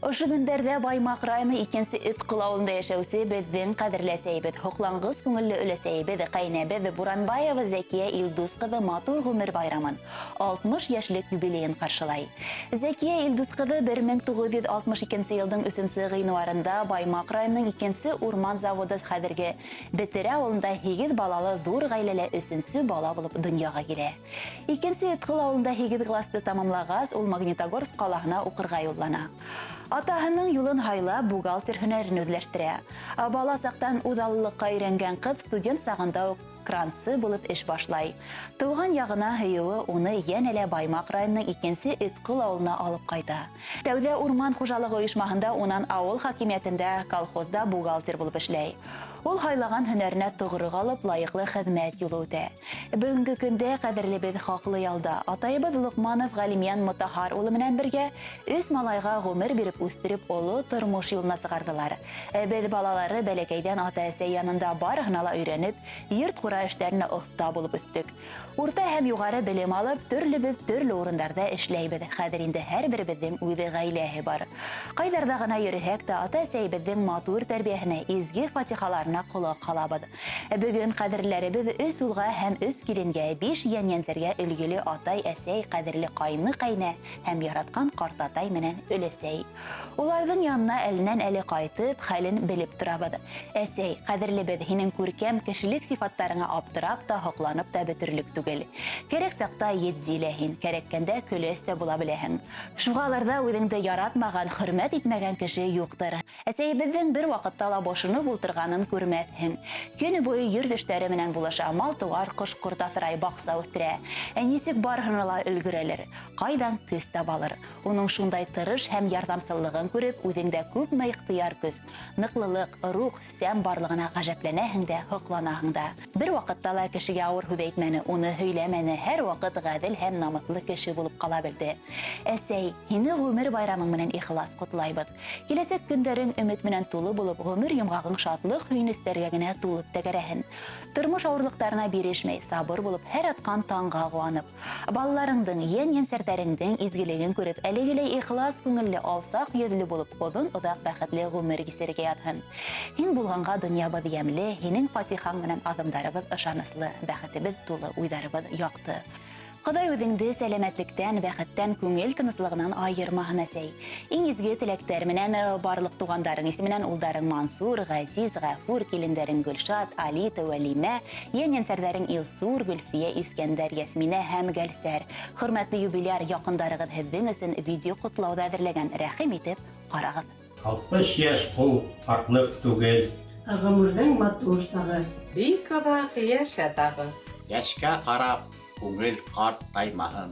Ошо көндәрдә Баймак районы 2-нче Ыткыл авылында яшәүче безнең кадерләсәйбез, хоклангыз күңелле өләсәйбез, кайнәбез Буранбаева Зәкия Илдус кызы матур гомер байрамын 60 яшьлек юбилеен каршылай. Зәкия Илдус кызы 1962 елның 3 гыйнварында Баймак районының 2-нче урман заводы хәзерге Бетерә авылында 8 балалы зур гаиләле 3-нче бала булып дөньяга килә. 2-нче Ыткыл авылында 8 классты тәмамлагач, ул Магнитогорск каласына укырга юллана. Атаһының юлын хайлап, бухгалтер һөнәрен үзләштерә. Бала сактан үҙаллылыкка өйрәнгән кыз студент сагында ук крансы булып эш башлай. Туган ягына һыюы уны янәлә Баймак районының 2-нче Ыткыл авылына алып кайта. Тәүдә урман хуҗалыгы оешмаһында, унан авыл хакимиятендә колхозда бухгалтер булып эшләй. Ул хайлаган һөнәренә тугры калып, лайыклы хезмәт юлы үтә. Бүгенге көндә кадерлебез хаклы ялда атайыбыз Лукманов Галимян Мутахар улы менән бергә 3 малайга гомер биреп үстереп, олы тормыш юлына сыгардылар. Без балалары бәләкәйдән ата-әсә янында барыгына ла өйрәнеп, йорт-кура эшләренә оста булып үттек. Урта һәм югары белем алып, төрле урыннарда эшләйбез. Хәзер инде һәрберебезнең үзе гаиләһе бар. Кайдарда гына йөрһәк тә, ата-әсәебезнең матур тәрбиясенә, изге фатихаларына колак калабыз. Бүген кадерләребез үз улга һәм үз киленгә, 5 яньянзәргә өлгеле атай-әсәй, кадерле кайны-кайнә һәм яраткан картатай менән өләсәй. Уларның янына әленнән-әле кайтып, хәлен белеп торабыз. Әсәй, кадерлебез, һинең күркәм кешелек сифаттарыңа аптырап та, хокланып та бетерлек түгел. Кәрәк сакта етзиләһин, кәрәккәндә көләс тә була беләһең. Шугаларда үҙеңде яратмаган, хөрмәт итмәгән кеше юктыр. Әсәйебезнең бер вакытта ла башыны бултырганын күрмәҫһең. Көне буе йорт эштәре менән булаша, мал-туар, кош-корт аҫрай, баҡса үҫтерә. Нисек барыһына ла өлгөрәлер, ҡайҙан көс табалыр. Уның шундай тырыш һәм ярҙамсыллығын күреп, үҙеңдә күпме ихтыяр көс, ныҡлылыҡ, рух, сәм барлығына ғәжәпләнәһең дә, һоҡланаһың да. Бер ваҡытта ла кешегә ауыр һүҙ әйтмәне, уны һөйләмәне, һәр ваҡыт ғәҙел һәм намыҫлы кеше булып ҡала белде. Әсәй, һине ғүмер байрамың менән ихлас ҡотлайбыҙ. Киләсәк көндәрең өмөт менән тулы булып, ғүмер йомғағың шатлыҡ һөйөнөстәргә генә тулып тәгәрәһен. Тормош ауырлыҡтарына бирешмәй, сабыр булып, һәр атҡан таңға ҡыуанып. Балаларыңдың, йән-йәнсәрҙәреңдең изгелеген күреп, әлегеләй ихлас күңелле, алсаҡ йөҙлө булып, оҙон-оҙаҡ бәхетле ғүмер кисерергә ятһын. Һин булғанға донъябыҙ йәмле, һинең фатихаң менән аҙымдарыбыҙ ышаныслы, бәхетебеҙ тулы, уйҙарыбыҙ яҡты. Ходай үҙеңде сәләмәтлектән, бәхеттән, күңел тыныслығынан айырмаһын, әсәй. Иң изге теләктәр менән барлыҡ туғандарың исеменән улдарың Мансур, Ғәзиз, Ғәфүр, килендәрең Гөлшат, Алита, Вәлимә, йән-йәнсәрҙәрең Илсур, Гөлфиә, Искәндәр, Ясминә һәм Гәлсәр. Хөрмәтле юбиляр, яҡындарығыҙ һеҙҙең өсөн видео ҡотлауҙы әҙерләгән. Рәхим итеп ҡарағыҙ. 60 йәш ул атлыҡ түгел. Ғүмерҙең матур сағы. Бик оҙаҡ йәшә тағы. Йәшкә ҡарап, күңел ҡартаймаһын.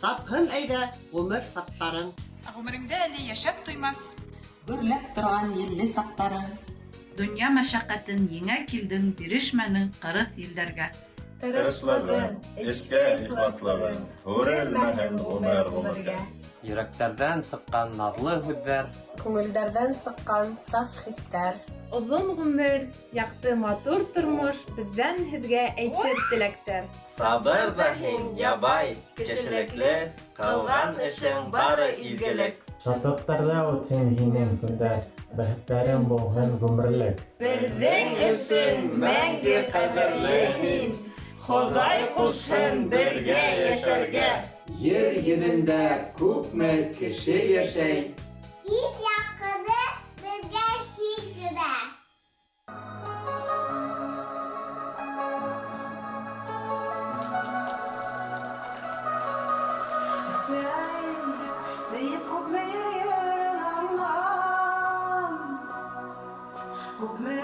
Сапһын әйҙә ғүмер саҡтарың. Ғүмереңдә әле йәшәп туймаҫ. Гөрләп торған елле саҡтарың. Донъя мәшәҡәтен еңә килдең, бирешмәнең ҡырыҫ елдәргә. Тырышлығын, эшкә ихласлығын, һүрелмәһен ғүмергә. Йөрәктәрҙән сыҡҡан наҙлы һүҙҙәр, күңелдәрҙән сыҡҡан саф хистәр. Оҙон ғүмер, яҡты матур тормош, беҙҙән һеҙгә әйтер теләктәр. Сабыр ҙа һин, ябай, кешелекле, ҡылған эшең бары изгелек. Шатлыҡтарҙа үтһен һинең көндәр, бәхеттәрең булһын ғүмерлек. Беҙҙең өсөн мәңге ҡәҙерле һин, Хоҙай ҡушһын бергә йәшәргә. Ер йөҙөндә күпме кеше йәшәй. Ит яҡҡыҙы беҙгә һикерә. Күпме